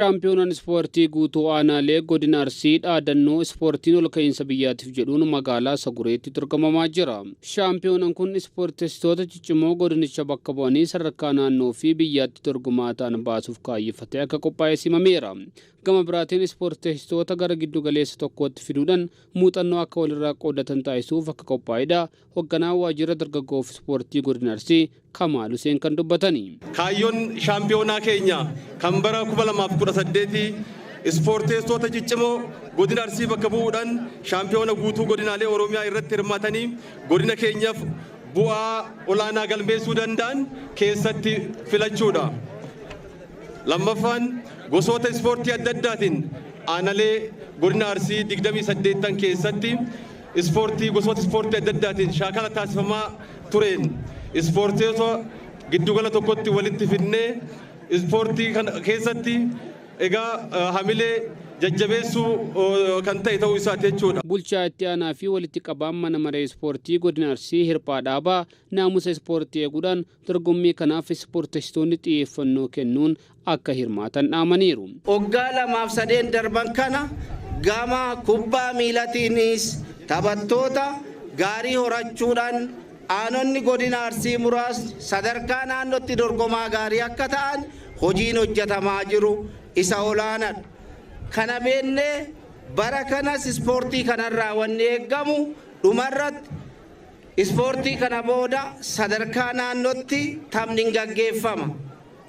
Shaampiyoonaan ispoortii guutuu aanaalee godina Arsii dhaadannoo ispoortiin ol ka'iinsa biyyaatiif jedhuun magaalaa Sagureetti dorgomamaa jira. Shaampiyoonaan kun ispoortistoota ciccimoo godinicha bakka bu'anii sadarkaa naannoo fi biyyaatti dorgomaa ta'an baasuuf kaayeffatee akka qophaa'e himameera. Gama biraatiin ispoortistoota gara giddu galeessa tokkootti fiduudhaan muuxannoo akka walirraa qoodatan taasisuuf akka qophaa'edha. Hoogganaa waajjira dargaggoof ispoortii godina Arsii Kamaal Huseen kan dubbatanii. Kaayyoon shaampiyoonaa keenya kan bara 2018 ispoortistoota ciccimoo godina Arsii bakka bu'uudhaan shaampiyoona guutuu godinaalee Oromiyaa irratti hirmaatanii godina keenyaaf bu'aa olaanaa galmeessuu danda'an keessatti filachuudha. Lammaffaan gosoota ispoortii adda addaatiin aanaalee godina Arsii 28 keessatti gosoota ispoortii adda addaatiin shaakala taasifamaa tureen ispoortistoota giddugala tokkotti walitti fidnee ispoortii kana keessatti egaa hamilee jajjabeessuu kan ta'e ta'uu isaati jechuudha. Bulchaa itti aanaa fi walitti qabaan mana maree ispoortii godina Arsii Hirphaa Dhaabaa naamusa ispoortii eeguudhaan dorgommii kanaaf ispoortistoonni xiyyeeffannoo kennuun akka hirmaatan dhaamaniiru. Waggaa 2-3 darban kana gama kubbaa miilatiinis taphattoota gaarii horachuudhaan aanonni godina Arsii muraasni sadarkaa naannootti dorgomaa gaarii akka ta'an hojiin hojjetamaa jiru isa olaanaadha. Kana beennee bara kanas ispoortii kanarraa wanni eeggamu dhumarratti ispoortii kana booda sadarkaa naannootti taphni hin gaggeeffama.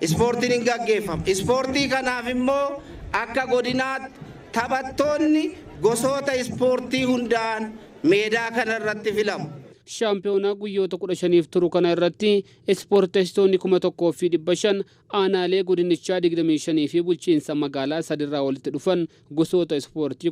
Ispoortiin hin gaggeeffama. Ispoortii kanaaf immoo akka godinaatti taphattoonni gosoota ispoortii hundaan meedaa kanarratti filamu. Shaampiyoonaa guyyoota 15f turu kana irratti ispoortistoonni 1500 aanaalee godinichaa 25 fi bulchiinsa magaalaa 3 irraa walitti dhufan gosoota ispoortii